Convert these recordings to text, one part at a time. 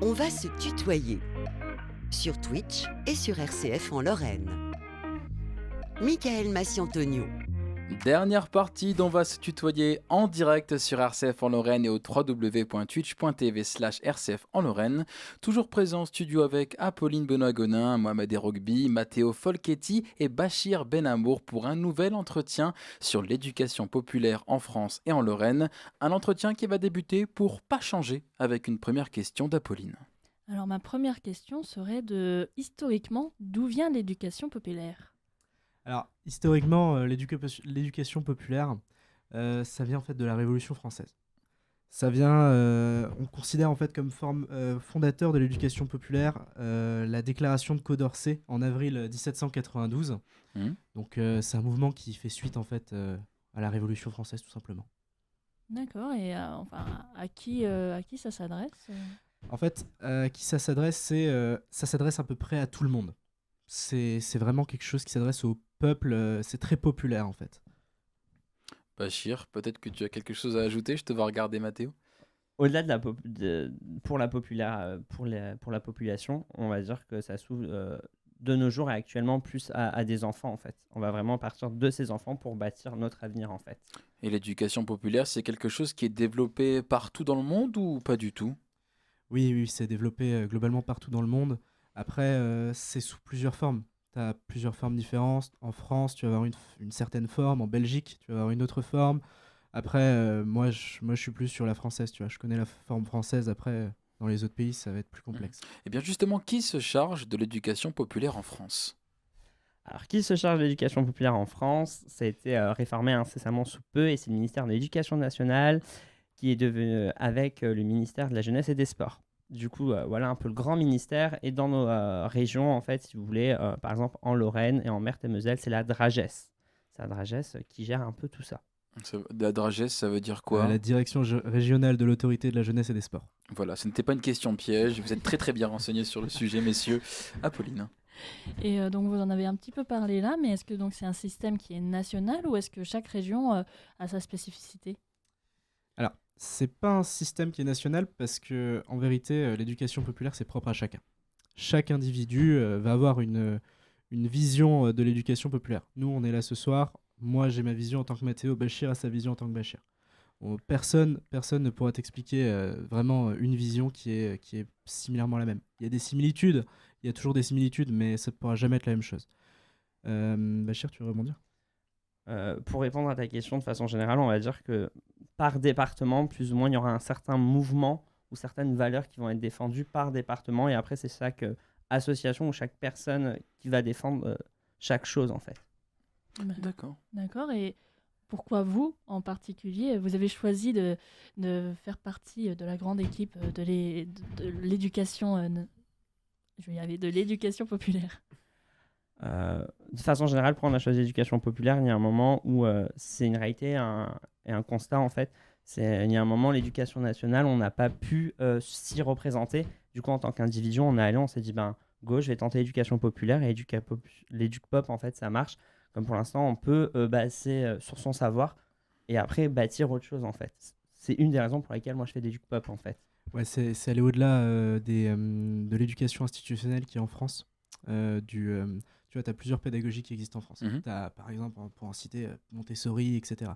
On va se tutoyer sur Twitch et sur RCF en Lorraine. Michael Massiantonio. Dernière partie d'On va se tutoyer en direct sur RCF en Lorraine et au www.twitch.tv/RCF en Lorraine. Toujours présent en studio avec Apolline Benoît-Gonin, Mohamed Rogby, Matteo Folchetti et Bachir Benamour pour un nouvel entretien sur l'éducation populaire en France et en Lorraine. Un entretien qui va débuter pour pas changer avec une première question d'Apolline. Alors ma première question serait historiquement, d'où vient l'éducation populaire ? Alors, historiquement, l'éducation populaire, ça vient en fait de la Révolution française. Ça vient, on considère en fait comme forme fondateur de l'éducation populaire la déclaration de Condorcet en avril 1792. Donc, c'est un mouvement qui fait suite en fait à la Révolution française tout simplement. D'accord, et à qui ça s'adresse ? En fait, à qui ça s'adresse, ça s'adresse à peu près à tout le monde. C'est vraiment quelque chose qui s'adresse au peuple, c'est très populaire en fait. Bachir, peut-être que tu as quelque chose à ajouter, je te vois regarder Mathéo. Au-delà pour la population, on va dire que ça s'ouvre de nos jours et actuellement plus à des enfants en fait. On va vraiment partir de ces enfants pour bâtir notre avenir en fait. Et l'éducation populaire, c'est quelque chose qui est développé partout dans le monde ou pas du tout ? Oui, c'est développé globalement partout dans le monde. Après, c'est sous plusieurs formes. Tu as plusieurs formes différentes. En France, tu vas avoir une certaine forme. En Belgique, tu vas avoir une autre forme. Après, moi, je suis plus sur la française, tu vois. Je connais la forme française. Après, dans les autres pays, ça va être plus complexe. Eh bien justement, qui se charge de l'éducation populaire en France ? Alors, qui se charge de l'éducation populaire en France ? Ça a été réformé incessamment sous peu et c'est le ministère de l'Éducation nationale qui est devenu avec le ministère de la Jeunesse et des Sports. Du coup, voilà un peu le grand ministère. Et dans nos régions, en fait, si vous voulez, par exemple en Lorraine et en Meurthe-et-Moselle, c'est la Dragesse. C'est la Dragesse qui gère un peu tout ça. La Dragesse, ça veut dire quoi ? La direction régionale de l'autorité de la jeunesse et des sports. Voilà, ce n'était pas une question piège. Vous êtes très très bien renseignés sur le sujet, messieurs. Apolline. Et donc vous en avez un petit peu parlé là, mais est-ce que donc c'est un système qui est national ou est-ce que chaque région a sa spécificité ? Alors, c'est pas un système qui est national parce que en vérité, l'éducation populaire, c'est propre à chacun. Chaque individu va avoir une vision de l'éducation populaire. Nous, on est là ce soir. Moi, j'ai ma vision en tant que Mathéo. Bachir a sa vision en tant que Bachir. Personne ne pourra t'expliquer vraiment une vision qui est similairement la même. Il y a des similitudes, il y a toujours des similitudes, mais ça ne pourra jamais être la même chose. Bachir, tu veux rebondir ? Pour répondre à ta question de façon générale, on va dire que par département, plus ou moins, il y aura un certain mouvement ou certaines valeurs qui vont être défendues par département. Et après, c'est chaque association ou chaque personne qui va défendre chaque chose, en fait. D'accord. D'accord, et pourquoi vous, en particulier, vous avez choisi de faire partie de la grande équipe de l'éducation, je vais y arriver, de l'éducation populaire ? De façon générale, pourquoi on a choisi l'éducation populaire ? Il y a un moment où c'est une réalité et un constat en fait. Il y a un moment, l'éducation nationale, on n'a pas pu s'y représenter. Du coup, en tant qu'individu, on est allé, on s'est dit, go, je vais tenter l'éducation populaire et l'éduc-pop, en fait, ça marche. Comme pour l'instant, on peut baser sur son savoir et après bâtir autre chose en fait. C'est une des raisons pour lesquelles moi je fais l'éduc-pop en fait. Ouais, c'est aller au-delà de l'éducation institutionnelle qui est en France. Tu vois, tu as plusieurs pédagogies qui existent en France. Tu as, par exemple, pour en citer, Montessori, etc.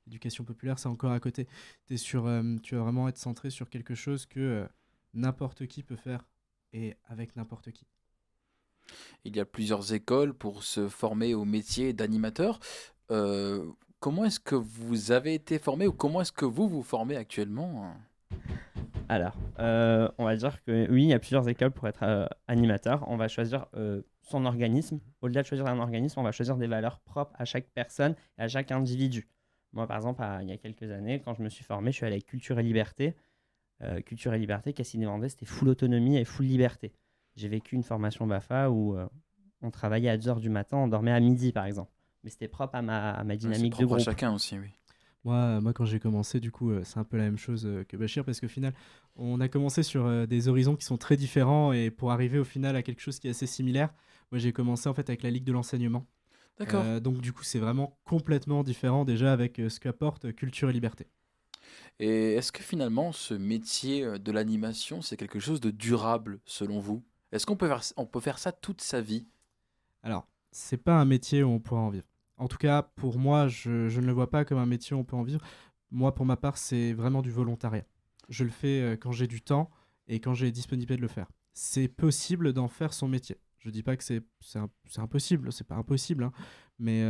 L'éducation populaire, c'est encore à côté. Tu vas vraiment être centré sur quelque chose que n'importe qui peut faire et avec n'importe qui. Il y a plusieurs écoles pour se former au métier d'animateur. Comment est-ce que vous avez été formé ou comment est-ce que vous vous formez actuellement ? Alors, on va dire que oui, il y a plusieurs écoles pour être animateur. On va choisir son organisme. Au-delà de choisir un organisme, on va choisir des valeurs propres à chaque personne et à chaque individu. Moi, par exemple, il y a quelques années, quand je me suis formé, je suis allé avec Culture et Liberté. Culture et Liberté, qu'est-ce qu'ils demandaient ? C'était full autonomie et full liberté. J'ai vécu une formation BAFA où on travaillait à 2h du matin, on dormait à midi, par exemple. Mais c'était propre à ma dynamique de groupe. C'est propre à chacun aussi, oui. Moi, quand j'ai commencé, du coup, c'est un peu la même chose que Bachir, parce qu'au final, on a commencé sur des horizons qui sont très différents, et pour arriver au final à quelque chose qui est assez similaire, moi j'ai commencé en fait avec la Ligue de l'enseignement. D'accord. Donc du coup, c'est vraiment complètement différent déjà avec ce qu'apporte Culture et Liberté. Et est-ce que finalement ce métier de l'animation, c'est quelque chose de durable selon vous? Est-ce on peut faire ça toute sa vie? Alors, c'est pas un métier où on pourra en vivre. En tout cas, pour moi, je ne le vois pas comme un métier où on peut en vivre. Moi, pour ma part, c'est vraiment du volontariat. Je le fais quand j'ai du temps et quand j'ai disponibilité de le faire. C'est possible d'en faire son métier. Je dis pas que c'est impossible, c'est pas impossible, hein, mais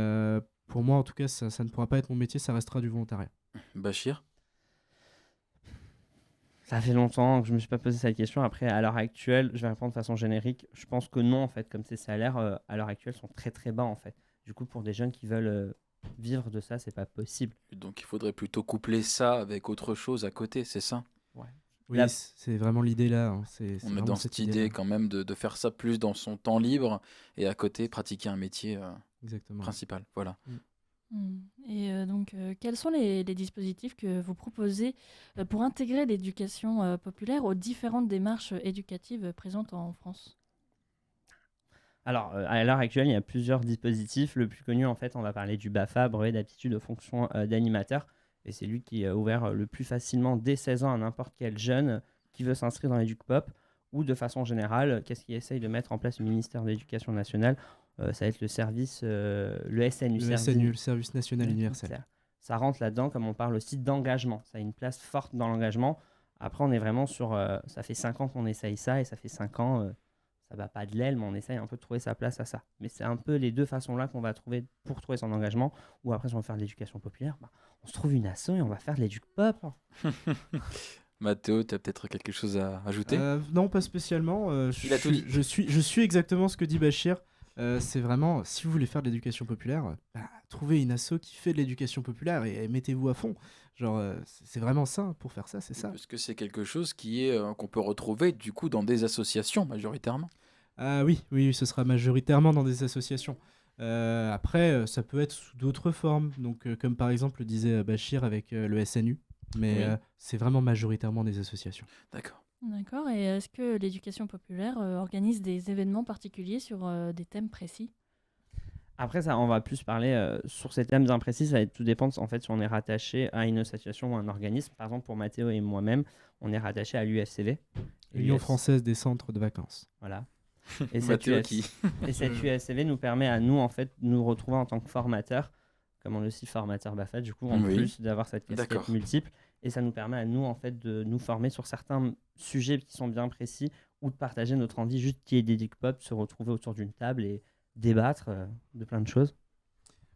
pour moi, en tout cas, ça ne pourra pas être mon métier, ça restera du volontariat. Bachir? Ça fait longtemps que je me suis pas posé cette question. Après, à l'heure actuelle, je vais répondre de façon générique. Je pense que non, en fait, comme ces salaires, à l'heure actuelle, sont très très bas, en fait. Du coup, pour des jeunes qui veulent vivre de ça, c'est pas possible. Donc il faudrait plutôt coupler ça avec autre chose à côté, c'est ça? Ouais. Oui, La- c'est vraiment l'idée là, hein, c'est On est vraiment dans cette cette idée idée-là. quand même de faire ça plus dans son temps libre et à côté pratiquer un métier Exactement. principal. Voilà. Et donc, quels sont les dispositifs que vous proposez pour intégrer l'éducation populaire aux différentes démarches éducatives présentes en France? Alors, à l'heure actuelle, il y a plusieurs dispositifs. Le plus connu, en fait, on va parler du BAFA, brevet d'aptitude aux fonctions d'animateur. Et c'est lui qui est ouvert le plus facilement dès 16 ans à n'importe quel jeune qui veut s'inscrire dans l'EducPop. Ou de façon générale, qu'est-ce qu'il essaye de mettre en place le ministère de l'Éducation nationale? Ça va être le service, le SNU. Le SNU, le Service National Universel. Ça rentre là-dedans, comme on parle aussi d'engagement. Ça a une place forte dans l'engagement. Après, on est vraiment sur... ça fait 5 ans qu'on essaye ça, et ça fait 5 ans, ça va pas de l'aile, mais on essaye un peu de trouver sa place à ça. Mais c'est un peu les deux façons-là qu'on va trouver pour trouver son engagement. Ou après, si on veut faire de l'éducation populaire, on se trouve une asso et on va faire de l'éduc-pop. Mathéo, tu as peut-être quelque chose à ajouter? Non, pas spécialement. Il a tout dit. Je suis exactement ce que dit Bachir. C'est vraiment, si vous voulez faire de l'éducation populaire, trouvez une asso qui fait de l'éducation populaire et mettez-vous à fond. Genre, c'est vraiment ça, pour faire ça, c'est ça. Parce que c'est quelque chose qui est qu'on peut retrouver du coup dans des associations majoritairement. Ah oui, oui, ce sera majoritairement dans des associations. Après, ça peut être sous d'autres formes, donc comme par exemple le disait Bachir avec le SNU, mais Oui. c'est vraiment majoritairement des associations. D'accord. D'accord. Et est-ce que l'éducation populaire organise des événements particuliers sur des thèmes précis? Après, ça, on va plus parler sur ces thèmes bien précis. Ça va tout dépendre en fait si on est rattaché à une association ou un organisme. Par exemple, pour Mathéo et moi-même, on est rattaché à l'UFCV. Et Union l'UF française des centres de vacances. Voilà. Et Mathéo qui et cette UFCV nous permet à nous, en fait, de nous retrouver en tant que formateurs, comme on est aussi formateur BAFA, du coup, en Oui. plus d'avoir cette casquette D'accord. multiple. Et ça nous permet à nous, en fait, de nous former sur certains sujets qui sont bien précis ou de partager notre envie juste qui est d'EducPop, se retrouver autour d'une table et débattre de plein de choses.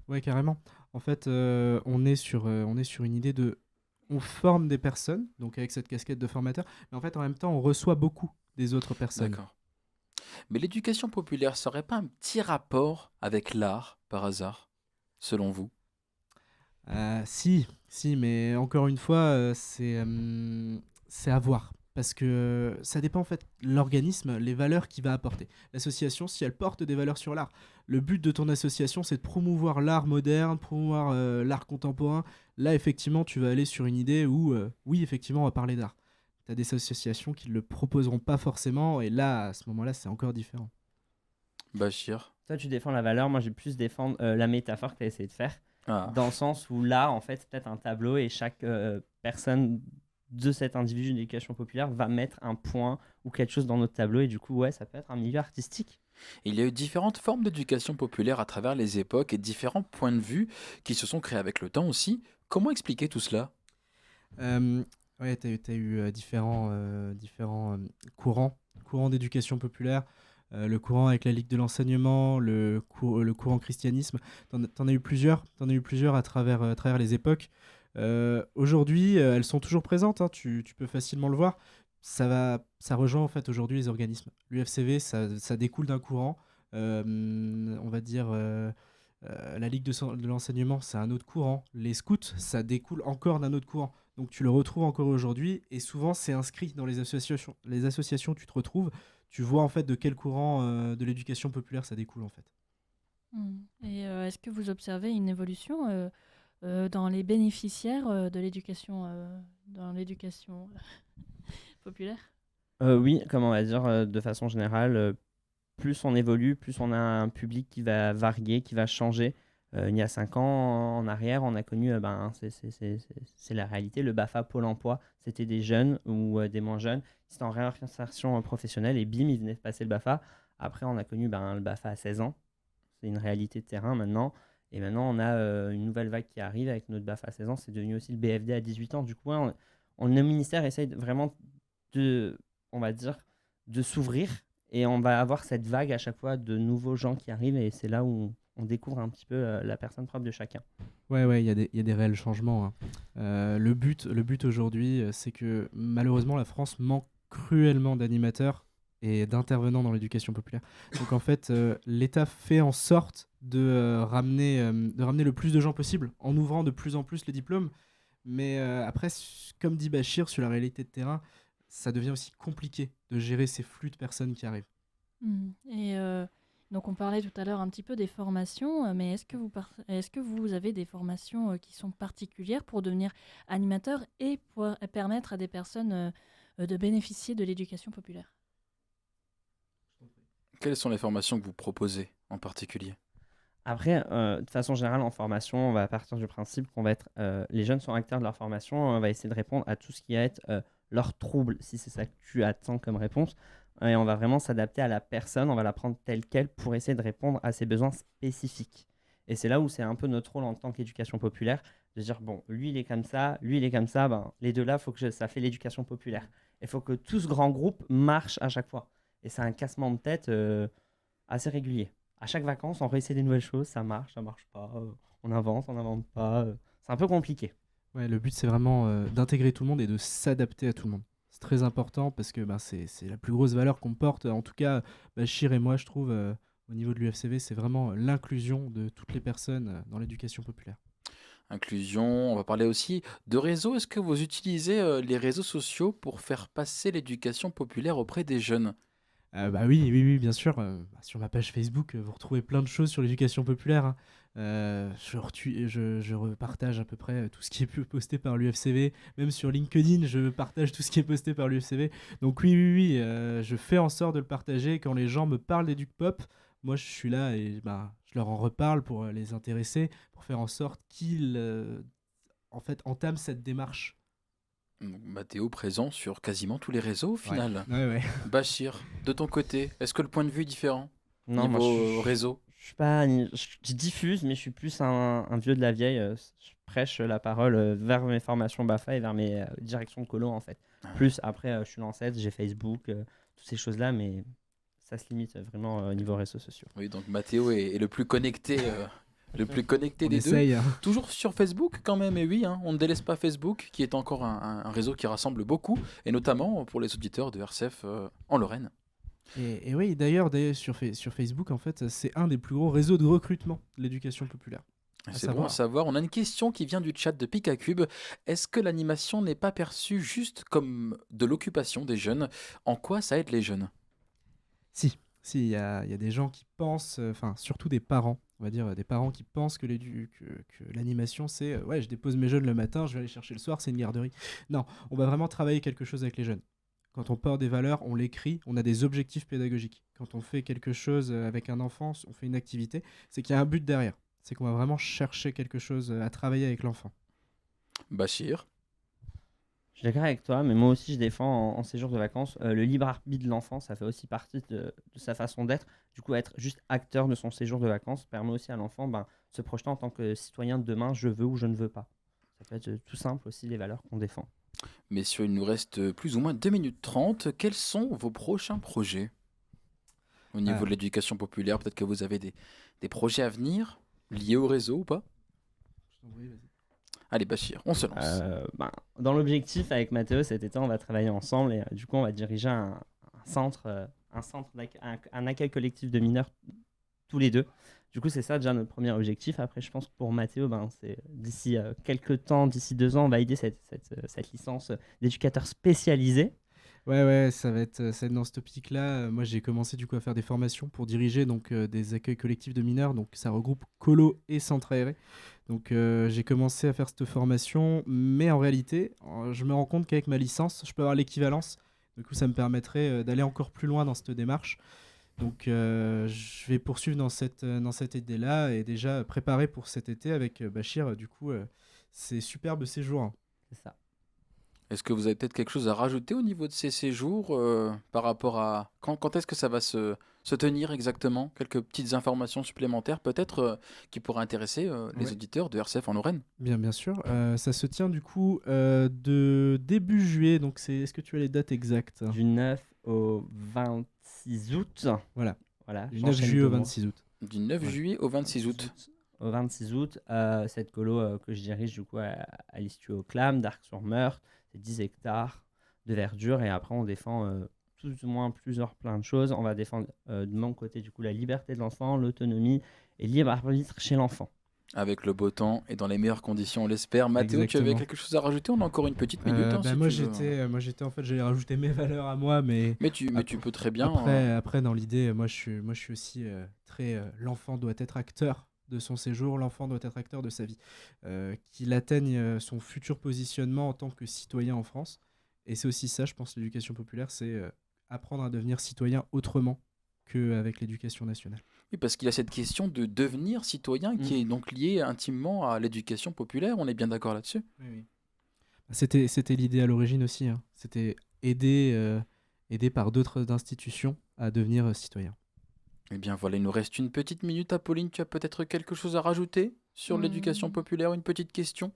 Ouais, carrément. En fait, on est sur une idée de... On forme des personnes, donc avec cette casquette de formateur, mais en fait, en même temps, on reçoit beaucoup des autres personnes. D'accord. Mais l'éducation populaire serait pas un petit rapport avec l'art par hasard, selon vous? Si, mais encore une fois, c'est à voir. Parce que ça dépend en fait de l'organisme, les valeurs qu'il va apporter. L'association, si elle porte des valeurs sur l'art, le but de ton association, c'est de promouvoir l'art moderne, promouvoir l'art contemporain. Là, effectivement, tu vas aller sur une idée où, oui, effectivement, on va parler d'art. Tu as des associations qui ne le proposeront pas forcément, et là, à ce moment-là, c'est encore différent. Bachir. Toi, tu défends la valeur, moi, j'ai plus défendre la métaphore que tu as essayé de faire, Ah. dans le sens où là, en fait, c'est peut-être un tableau et chaque personne de cet individu d'éducation populaire va mettre un point ou quelque chose dans notre tableau, et du coup, ouais, ça peut être un milieu artistique. Il y a eu différentes formes d'éducation populaire à travers les époques et différents points de vue qui se sont créés avec le temps aussi. Comment expliquer tout cela? Ouais, t'as eu différents courants d'éducation populaire. Le courant avec la Ligue de l'enseignement, le courant christianisme. T'en as eu plusieurs à travers les époques. Aujourd'hui, elles sont toujours présentes, hein, tu peux facilement le voir. Ça rejoint en fait aujourd'hui les organismes. L'UFCV, ça découle d'un courant. On va dire la Ligue de l'enseignement, c'est un autre courant. Les scouts, ça découle encore d'un autre courant. Donc tu le retrouves encore aujourd'hui et souvent c'est inscrit dans les associations. Les associations, tu te retrouves, tu vois en fait de quel courant de l'éducation populaire ça découle en fait. Et est-ce que vous observez une évolution dans les bénéficiaires de l'éducation dans l'éducation populaire? Oui, comme on va dire, de façon générale, plus on évolue, plus on a un public qui va varier, qui va changer. Il y a 5 ans en arrière, on a connu, c'est la réalité, le BAFA Pôle emploi, c'était des jeunes ou des moins jeunes, c'était en réinsertion professionnelle et bim, ils venaient de passer le BAFA. Après, on a connu le BAFA à 16 ans, c'est une réalité de terrain maintenant. Et maintenant, on a une nouvelle vague qui arrive avec notre BAFA à 16 ans, c'est devenu aussi le BFD à 18 ans. Du coup, ouais, le ministère essaye vraiment on va dire, de s'ouvrir et on va avoir cette vague à chaque fois de nouveaux gens qui arrivent et c'est là où on découvre un petit peu la personne propre de chacun. Ouais, il y a des réels changements, hein. Le but aujourd'hui, c'est que malheureusement, la France manque cruellement d'animateurs et d'intervenants dans l'éducation populaire. Donc en fait, l'État fait en sorte de ramener le plus de gens possible en ouvrant de plus en plus les diplômes. Mais après, comme dit Bachir, sur la réalité de terrain, ça devient aussi compliqué de gérer ces flux de personnes qui arrivent. Et donc on parlait tout à l'heure un petit peu des formations, mais est-ce que vous avez des formations qui sont particulières pour devenir animateur et pour permettre à des personnes de bénéficier de l'éducation populaire? Quelles sont les formations que vous proposez en particulier? Après, de façon générale, en formation, on va partir du principe qu'on va être. Les jeunes sont acteurs de leur formation, on va essayer de répondre à tout ce qui va être leurs troubles, si c'est ça que tu attends comme réponse. Et on va vraiment s'adapter à la personne, on va la prendre telle qu'elle pour essayer de répondre à ses besoins spécifiques. Et c'est là où c'est un peu notre rôle en tant qu'éducation populaire, de dire, bon, lui il est comme ça, lui il est comme ça, ben, les deux là, ça fait l'éducation populaire. Il faut que tout ce grand groupe marche à chaque fois. Et c'est un cassement de tête assez régulier. À chaque vacances, on réessaie des nouvelles choses, ça marche pas, on n'invente pas. C'est un peu compliqué. Ouais, le but, c'est vraiment d'intégrer tout le monde et de s'adapter à tout le monde. C'est très important parce que c'est la plus grosse valeur qu'on porte. En tout cas, Bachir et moi, je trouve, au niveau de l'UFCV, c'est vraiment l'inclusion de toutes les personnes dans l'éducation populaire. Inclusion, on va parler aussi de réseaux. Est-ce que vous utilisez les réseaux sociaux pour faire passer l'éducation populaire auprès des jeunes? Oui, bien sûr. Sur ma page Facebook, vous retrouvez plein de choses sur l'éducation populaire, hein. Je repartage à peu près tout ce qui est posté par l'UFCV. Même sur LinkedIn, je partage tout ce qui est posté par l'UFCV. Donc oui, je fais en sorte de le partager. Quand les gens me parlent d'EducPop, moi je suis là et je leur en reparle pour les intéresser, pour faire en sorte qu'ils en fait, entament cette démarche. Donc, Mathéo présent sur quasiment tous les réseaux au final. Ouais. Bachir, de ton côté, est-ce que le point de vue est différent Non, moi, niveau réseau? je suis pas, je diffuse, mais je suis plus un vieux de la vieille. Je prêche la parole vers mes formations BAFA et vers mes directions de colo en fait. Plus après, je suis l'ancêtre, j'ai Facebook, toutes ces choses-là, mais ça se limite vraiment au niveau réseaux sociaux. Oui, donc Mathéo est le plus connecté, le plus connecté On des essaye, hein. deux. Toujours sur Facebook quand même, et oui, hein, on ne délaisse pas Facebook, qui est encore un réseau qui rassemble beaucoup, et notamment pour les auditeurs de RCF en Lorraine. Et oui, d'ailleurs, sur Facebook, en fait, c'est un des plus gros réseaux de recrutement de l'éducation populaire. C'est bon à savoir. On a une question qui vient du chat de Picacube. Est-ce que l'animation n'est pas perçue juste comme de l'occupation des jeunes? En quoi ça aide les jeunes? Si, il y a des gens qui pensent, enfin surtout des parents, on va dire des parents qui pensent que l'animation c'est ouais, je dépose mes jeunes le matin, je vais les chercher le soir, c'est une garderie. Non, on va vraiment travailler quelque chose avec les jeunes. Quand on porte des valeurs, on l'écrit, on a des objectifs pédagogiques. Quand on fait quelque chose avec un enfant, on fait une activité, c'est qu'il y a un but derrière. C'est qu'on va vraiment chercher quelque chose à travailler avec l'enfant. Bachir? Je suis d'accord avec toi, mais moi aussi je défends en séjour de vacances le libre arbitre de l'enfant, ça fait aussi partie de sa façon d'être. Du coup, être juste acteur de son séjour de vacances permet aussi à l'enfant de se projeter en tant que citoyen de demain, je veux ou je ne veux pas. Ça peut être tout simple aussi les valeurs qu'on défend. Messieurs, il nous reste plus ou moins 2 minutes 30. Quels sont vos prochains projets au niveau de l'éducation populaire? Peut-être que vous avez des projets à venir liés au réseau ou pas? Allez Bachir, on se lance. Dans l'objectif avec Mathéo cet été, on va travailler ensemble et du coup on va diriger un accueil collectif de mineurs tous les deux. Du coup c'est ça déjà notre premier objectif. Après je pense que pour Mathéo, c'est d'ici quelques temps, d'ici 2 ans, on va aider cette licence d'éducateur spécialisé. Ouais, ça va être dans cette optique-là. Moi, j'ai commencé du coup à faire des formations pour diriger des accueils collectifs de mineurs. Donc, ça regroupe colo et centre aéré. Donc, j'ai commencé à faire cette formation, mais en réalité, je me rends compte qu'avec ma licence, je peux avoir l'équivalence. Du coup, ça me permettrait d'aller encore plus loin dans cette démarche. Donc je vais poursuivre dans cette idée-là et déjà préparer pour cet été avec Bachir, du coup, ces superbes séjours, hein. C'est ça. Est-ce que vous avez peut-être quelque chose à rajouter au niveau de ces séjours par rapport à quand est-ce que ça va se tenir exactement? Quelques petites informations supplémentaires peut-être qui pourraient intéresser les Ouais. auditeurs de RCF en Lorraine. Bien sûr. Ça se tient du coup de début juillet, donc est-ce que tu as les dates exactes? Du 9 au 26 août. Voilà, Voilà, du 9 j'enchaîne juillet deux au mots. 26 août. Du 9 Ouais. juillet au 26 août. Au 26 août, cette colo que je dirige du coup à l'Istitut au Clam, d'Arc-sur-Meurthe, c'est 10 hectares de verdure et après on défend plus ou moins plein de choses. On va défendre de mon côté du coup la liberté de l'enfant, l'autonomie et le libre arbitre chez l'enfant. Avec le beau temps et dans les meilleures conditions, on l'espère. Mathéo, tu avais Exactement. quelque chose à rajouter? On a encore une petite minute Bah, si moi tu veux. j'étais en fait, j'allais rajouter mes valeurs à moi, mais Mais tu peux très bien. après dans l'idée, moi je suis aussi très l'enfant doit être acteur de son séjour, l'enfant doit être acteur de sa vie, qu'il atteigne son futur positionnement en tant que citoyen en France. Et c'est aussi ça, je pense, l'éducation populaire, c'est apprendre à devenir citoyen autrement qu'avec l'éducation nationale. Oui, parce qu'il y a cette question de devenir citoyen qui est donc liée intimement à l'éducation populaire. On est bien d'accord là-dessus? C'était l'idée à l'origine aussi, hein. C'était aider par d'autres institutions à devenir citoyen. Eh bien voilà, il nous reste une petite minute. Apolline, tu as peut-être quelque chose à rajouter sur l'éducation populaire? Une petite question?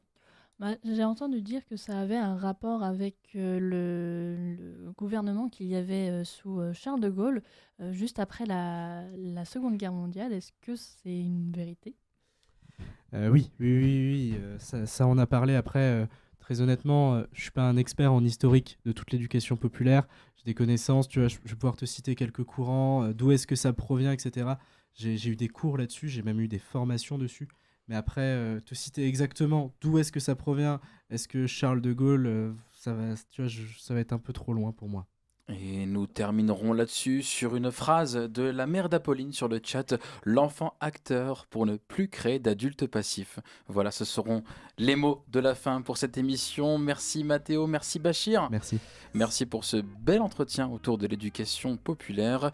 Bah, j'ai entendu dire que ça avait un rapport avec le gouvernement qu'il y avait sous Charles de Gaulle, juste après la Seconde Guerre mondiale. Est-ce que c'est une vérité? Oui. Ça, on a parlé après. Très honnêtement, je suis pas un expert en historique de toute l'éducation populaire. J'ai des connaissances, tu vois, je vais pouvoir te citer quelques courants, d'où est-ce que ça provient, etc. J'ai eu des cours là-dessus, j'ai même eu des formations dessus. Mais après, te citer exactement d'où est-ce que ça provient, est-ce que Charles de Gaulle, ça va, tu vois, ça va être un peu trop loin pour moi. Et nous terminerons là-dessus sur une phrase de la mère d'Apolline sur le chat: l'enfant acteur pour ne plus créer d'adultes passifs. Voilà, ce seront les mots de la fin pour cette émission. Merci Mathéo, merci Bachir. Merci. Merci pour ce bel entretien autour de l'éducation populaire.